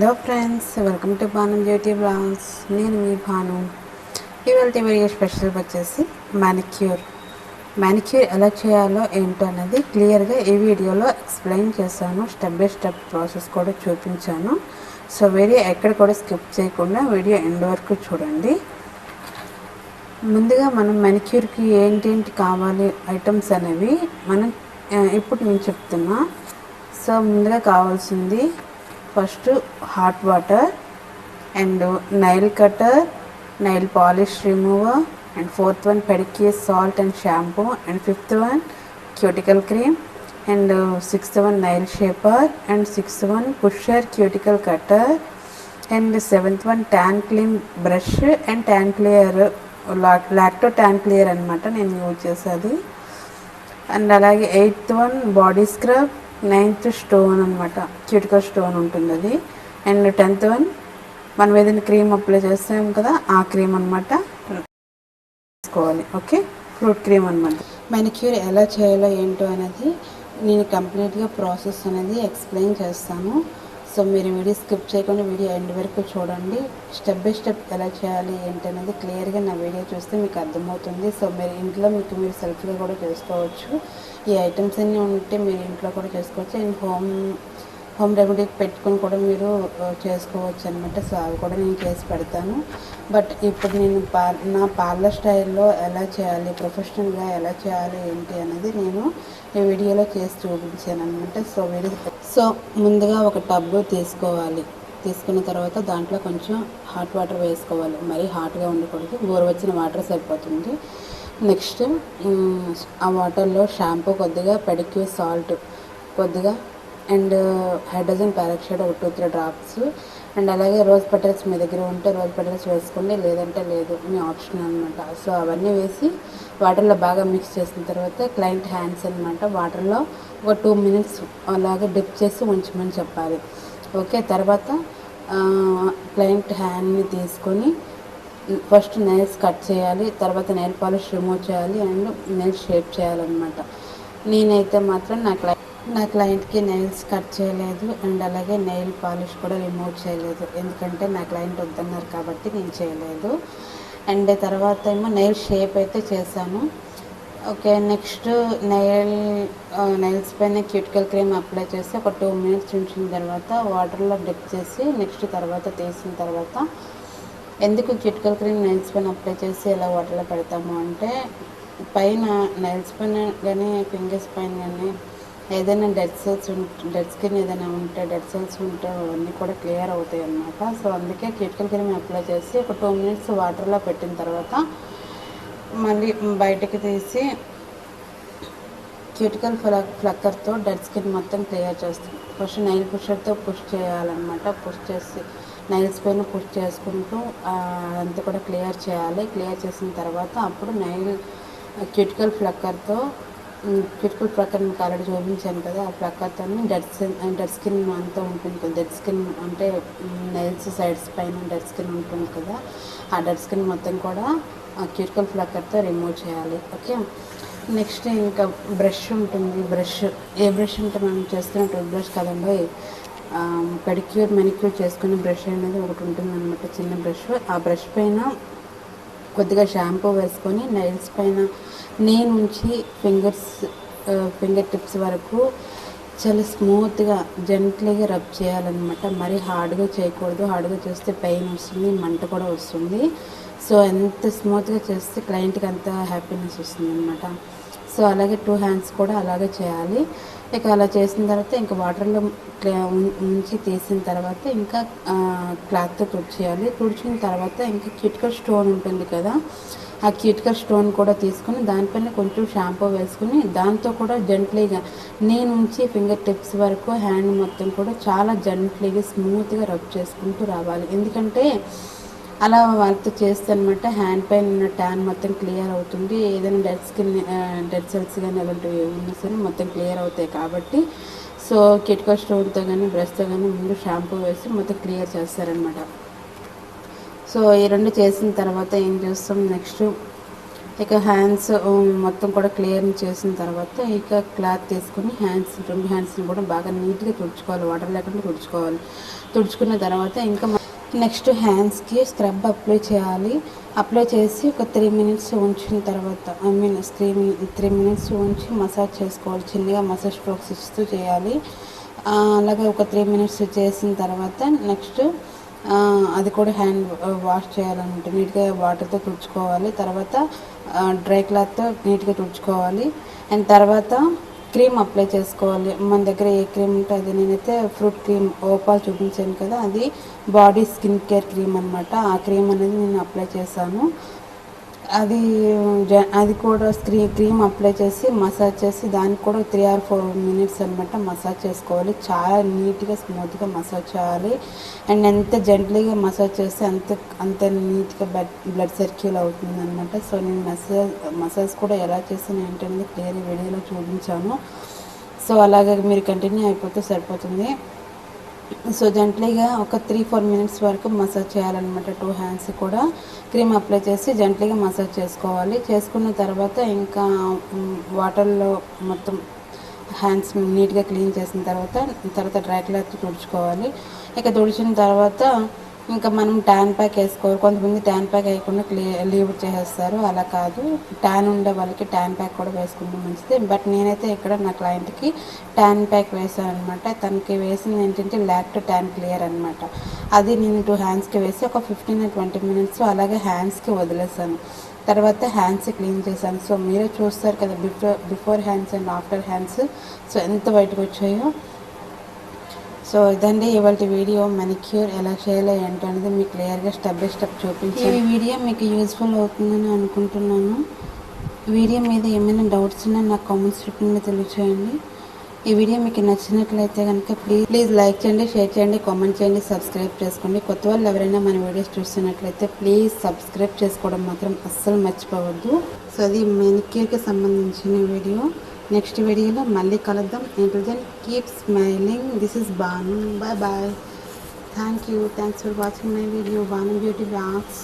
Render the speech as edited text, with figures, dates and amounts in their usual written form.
Hello friends, welcome to Bhanu beauty blogs. నేను మీ భాను. ఇవాళ వీడియో స్పెషల్ వచ్చేసి మ్యానిక్యూర్ ఎలా చేయాలో ఏంటో అనేది క్లియర్గా ఈ వీడియోలో ఎక్స్ప్లెయిన్ చేశాను. స్టెప్ బై స్టెప్ ప్రాసెస్ కూడా చూపించాను. సో వీడియో ఎక్కడ కూడా స్కిప్ చేయకుండా వీడియో ఎండ్ వరకు చూడండి. ముందుగా మనం మ్యానిక్యూర్కి ఏంటేంటి కావాలి ఐటమ్స్ అనేవి ఇప్పుడు నేను చెప్తున్నా. సో ముందుగా కావాల్సింది first hot water and nail cutter, nail polish remover, and fourth one pedicure salt and shampoo, and fifth one cuticle cream, and sixth one nail shaper, and sixth one pusher cuticle cutter, and seventh one tan clean brush and tan clear lacto tan clear అనమాట నేను use చేసేది. And అలాగే eighth one body scrub, ninth stone అనమాట, cuticle stone ఉంటుంది అది. And 10th one మనం ఏదైనా cream apply చేస్తాం కదా, ఆ క్రీమ్ అనమాట తీసుకోవాలి. ఓకే, ఫ్రూట్ క్రీమ్ అనమాట. మ్యానిక్యూర్ ఎలా చేయాలో ఏంటో అనేది నేను కంప్లీట్గా ప్రాసెస్ అనేది ఎక్స్ప్లెయిన్ చేస్తాను. సో మీరు వీడియో స్కిప్ చేయకుండా వీడియో ఎండ్ వరకు చూడండి. స్టెప్ బై స్టెప్ ఎలా చేయాలి ఏంటి అనేది క్లియర్గా నా వీడియో చూస్తే మీకు అర్థమవుతుంది. సో మీరు ఇంట్లో మీరు సెల్ఫ్గా కూడా చేసుకోవచ్చు. ఈ ఐటమ్స్ అన్నీ ఉంటే మీరు ఇంట్లో కూడా చేసుకోవచ్చు. అండ్ హోమ్ రెమెడీ పెట్టుకొని కూడా మీరు చేసుకోవచ్చు అనమాట. సో అవి కూడా నేను చేసి పెడతాను. బట్ ఇప్పుడు నేను నా పార్లర్ స్టైల్లో ఎలా చేయాలి, ప్రొఫెషనల్గా ఎలా చేయాలి ఏంటి అనేది నేను ఈ వీడియోలో చేసి చూపించాను అనమాట. సో ముందుగా ఒక టబ్ తీసుకోవాలి. తీసుకున్న తర్వాత దాంట్లో కొంచెం హాట్ వాటర్ వేసుకోవాలి. మరీ హాట్గా ఉండకూడదు, గోరువెచ్చని వాటర్ సరిపోతుంది. నెక్స్ట్ ఆ వాటర్లో షాంపూ కొద్దిగా, పెడిక్యూర్ సాల్ట్ కొద్దిగా, అండ్ హైడ్రోజన్ పెరాక్సైడ్ ఒక 2-3 డ్రాప్స్, అండ్ అలాగే రోజ్ పెటల్స్ మీ దగ్గర ఉంటే రోజ్ పెటల్స్ వేసుకోండి, లేదంటే లేదు, మీ ఆప్షన్ అనమాట. సో అవన్నీ వేసి వాటర్లో బాగా మిక్స్ చేసిన తర్వాత క్లయింట్ హ్యాండ్స్ అనమాట వాటర్లో ఒక 2 minutes అలాగే డిప్ చేసి ఉంచమని చెప్పాలి. ఓకే, తర్వాత క్లయింట్ హ్యాండ్ని తీసుకొని ఫస్ట్ నెయిల్స్ కట్ చేయాలి, తర్వాత నెయిల్ పాలిష్ రిమూవ్ చేయాలి, అండ్ నెయిల్ షేప్ చేయాలన్నమాట. నేనైతే మాత్రం నా క్లయింట్కి నెయిల్స్ కట్ చేయలేదు, అండ్ అలాగే నెయిల్ పాలిష్ కూడా రిమూవ్ చేయలేదు. ఎందుకంటే నా క్లయింట్ వద్దన్నారు కాబట్టి నేను చేయలేదు. అండ్ తర్వాత ఏమో నెయిల్ షేప్ అయితే చేశాను. ఓకే, నెక్స్ట్ నెయిల్స్ పైన క్యూటికల్ క్రీమ్ అప్లై చేసి ఒక 2 minutes ఉంచిన తర్వాత వాటర్లో డిప్ చేసి నెక్స్ట్ తర్వాత తీసిన తర్వాత, ఎందుకు క్యూటికల్ క్రీమ్ నెయిల్స్ పైన అప్లై చేసి ఎలా వాటర్లో పెడతాము అంటే, పైన నెయిల్స్ పైన కానీ ఫింగర్స్ పైన కానీ ఏదైనా డెడ్ స్కిన్ ఏదైనా ఉంటే, డెడ్ సెల్స్ ఉంటే అవన్నీ కూడా క్లియర్ అవుతాయి అన్నమాట. సో అందుకే క్యూటికల్ క్రీమ్ అప్లై చేసి ఒక 2 minutes వాటర్లో పెట్టిన తర్వాత మళ్ళీ బయటకు తీసి క్యూటికల్ ఫ్లక్కర్తో డెడ్ స్కిన్ మొత్తం క్లియర్ చేస్తాం. ఫస్ట్ నైల్ పుషర్తో పుష్ చేయాలన్నమాట. పుష్ చేసి నైల్స్ పైన పుష్ చేసుకుంటూ అంతా కూడా క్లియర్ చేయాలి. క్లియర్ చేసిన తర్వాత అప్పుడు క్యూటికల్ ఫ్లక్కర్తో క్యూటికల్ ఫ్లక్కర్ మీకు ఆల్రెడీ చూపించాను కదా, ఆ ఫ్లక్కర్తో డెడ్ స్కిన్ అంతా ఉంటుంది కదా. డెడ్ స్కిన్ అంటే నైల్స్ సైడ్స్ పైన డెడ్ స్కిన్ ఉంటుంది కదా, ఆ డెడ్ స్కిన్ మొత్తం కూడా క్యూటికల్ ఫ్లక్కర్తో రిమూవ్ చేయాలి. ఓకే, నెక్స్ట్ ఇంకా బ్రష్ ఉంటుంది. ఏ బ్రష్ అంటే మనం చేసుకున్న టూత్ బ్రష్ కదండి, పెడిక్యూర్ మెనిక్యూర్ చేసుకునే బ్రష్ అనేది ఒకటి ఉంటుంది అనమాట, చిన్న బ్రష్. ఆ బ్రష్ పైన కొద్దిగా షాంపూ వేసుకొని నైల్స్ పైన నుంచి ఫింగర్ టిప్స్ వరకు చాలా స్మూత్గా జెంట్లీగా రబ్ చేయాలన్నమాట. మరీ హార్డ్గా చేయకూడదు. హార్డ్గా చేస్తే పెయిన్ వస్తుంది, మంట కూడా వస్తుంది. సో ఎంత స్మూత్గా చేస్తే క్లయింట్కి అంత హ్యాపీనెస్ వస్తుంది అనమాట. సో అలాగే 2 hands కూడా అలాగే చేయాలి. ఇక అలా చేసిన తర్వాత ఇంకా వాటర్లో ఉంచి తీసిన తర్వాత ఇంకా క్లాత్తో తుడిచేయాలి. తుడిచిన తర్వాత ఇంకా క్యూటికల్ స్టోన్ ఉంటుంది కదా, ఆ క్యూటికల్ స్టోన్ కూడా తీసుకొని దానిపైన కొంచెం షాంపూ వేసుకుని దాంతో కూడా జెంట్లీగా నుంచి ఫింగర్ టిప్స్ వరకు హ్యాండ్ మొత్తం కూడా చాలా జెంట్లీగా స్మూత్గా రబ్ చేసుకుంటూ రావాలి. ఎందుకంటే అలా వాళ్ళతో చేస్తే అనమాట హ్యాండ్ పైన ఉన్న ట్యాన్ మొత్తం క్లియర్ అవుతుంది. ఏదైనా డెడ్ సెల్స్ కానీ అలాంటివి ఉన్నా సరే మొత్తం క్లియర్ అవుతాయి కాబట్టి, సో క్యూటికల్ స్టోన్తో కానీ బ్రష్తో కానీ ముందు షాంపూ వేసి మొత్తం క్లియర్ చేస్తారనమాట. సో ఈ 2 చేసిన తర్వాత ఏం చేస్తాం, నెక్స్ట్ ఇక హ్యాండ్స్ మొత్తం కూడా క్లియర్ చేసిన తర్వాత ఇక క్లాత్ తీసుకుని రెండు హ్యాండ్స్ని కూడా బాగా నీట్గా తుడుచుకోవాలి, వాటర్ లేకుండా తుడుచుకోవాలి. తుడుచుకున్న తర్వాత ఇంకా నెక్స్ట్ హ్యాండ్స్కి స్క్రబ్ అప్లై చేయాలి. అప్లై చేసి ఒక 3 మినిట్స్ ఉంచిన తర్వాత 3 మినిట్స్ ఉంచి మసాజ్ చేసుకోవాలి. చిన్నగా మసాజ్ స్ట్రోక్స్ ఇస్తూ చేయాలి. అలాగే ఒక 3 మినిట్స్ చేసిన తర్వాత నెక్స్ట్ అది కూడా హ్యాండ్ వాష్ చేయాలన్నమాట. నీట్గా వాటర్తో తుడుచుకోవాలి. తర్వాత డ్రై క్లాత్తో నీట్గా తుడుచుకోవాలి. అండ్ తర్వాత క్రీమ్ అప్లై చేసుకోవాలి. మన దగ్గర ఏ క్రీమ్ ఉంటే అది, నేనైతే ఫ్రూట్ క్రీమ్ ఓపాల్ చూపించాను కదా, అది బాడీ స్కిన్ కేర్ క్రీమ్ అనమాట. ఆ క్రీమ్ అనేది నేను అప్లై చేశాను. అది కూడా క్రీమ్ అప్లై చేసి మసాజ్ చేసి దానికి కూడా 3 or 4 మినిట్స్ అనమాట మసాజ్ చేసుకోవాలి. చాలా నీట్గా స్మూత్గా మసాజ్ చేయాలి. అండ్ ఎంత జెంట్లీగా మసాజ్ చేస్తే అంత నీట్గా బ్లడ్ సర్క్యూల్ అవుతుంది అనమాట. సో నేను మసాజ్ కూడా ఎలా చేసాను ఏంటనేది క్లియర్ వీడియోలో చూపించాను. సో అలాగే మీరు కంటిన్యూ అయిపోతే సరిపోతుంది. సో జెంట్లీగా ఒక 3-4 మినిట్స్ వరకు మసాజ్ చేయాలన్నమాట. 2 హ్యాండ్స్ కూడా క్రీమ్ అప్లై చేసి జెంట్లీగా మసాజ్ చేసుకోవాలి. చేసుకున్న తర్వాత ఇంకా వాటర్లో మొత్తం హ్యాండ్స్ నీట్గా క్లీన్ చేసిన తర్వాత డ్రై క్లాత్ తుడుచుకోవాలి. ఇక తుడిచిన తర్వాత ఇంకా మనం ట్యాన్ ప్యాక్ వేసుకోవాలి. కొంతమంది ట్యాన్ ప్యాక్ వేయకుండా లీవ్ చేసేస్తారు. అలా కాదు, ట్యాన్ ఉండే వాళ్ళకి ట్యాన్ ప్యాక్ కూడా వేసుకుంటే మంచిది. బట్ నేనైతే ఇక్కడ నా క్లయింట్కి ట్యాన్ ప్యాక్ వేసాను అనమాట. తనకి వేసింది ఏంటంటే లాక్టో ట్యాన్ క్లియర్ అనమాట. అది నేను 2 హ్యాండ్స్కి వేసి ఒక 15 or 20 మినిట్స్ అలాగే హ్యాండ్స్కి వదిలేసాను. తర్వాత హ్యాండ్స్ క్లీన్ చేశాను. సో మీరే చూస్తారు కదా before hands and after hands so ఎంత బయటకు వచ్చాయో. సో ఇదండి ఇవాళ వీడియో. మెనిక్యూర్ ఎలా చేయాలో ఏంటనేది మీకు క్లియర్గా స్టెప్ బై స్టెప్ చూపించాను. ఈ వీడియో మీకు యూజ్ఫుల్ అవుతుందని అనుకుంటున్నాను. వీడియో మీద ఏమైనా డౌట్స్ ఉన్నా నాకు కామెంట్స్ రూపంలో తెలియచేయండి. ఈ వీడియో మీకు నచ్చినట్లయితే కనుక ప్లీజ్ లైక్ చేయండి, షేర్ చేయండి, కామెంట్ చేయండి, సబ్స్క్రైబ్ చేసుకోండి. కొత్త వాళ్ళు ఎవరైనా మన వీడియోస్ చూస్తున్నట్లయితే ప్లీజ్ సబ్స్క్రైబ్ చేసుకోవడం మాత్రం అస్సలు మర్చిపోవద్దు. సో అది మెనిక్యూర్కి సంబంధించిన వీడియో. నెక్స్ట్ వీడియోలో మళ్ళీ కలుద్దాం. Until then, keep smiling. This is Banu. Bye bye. Thanks for watching my video, Banu Beauty Vlogs.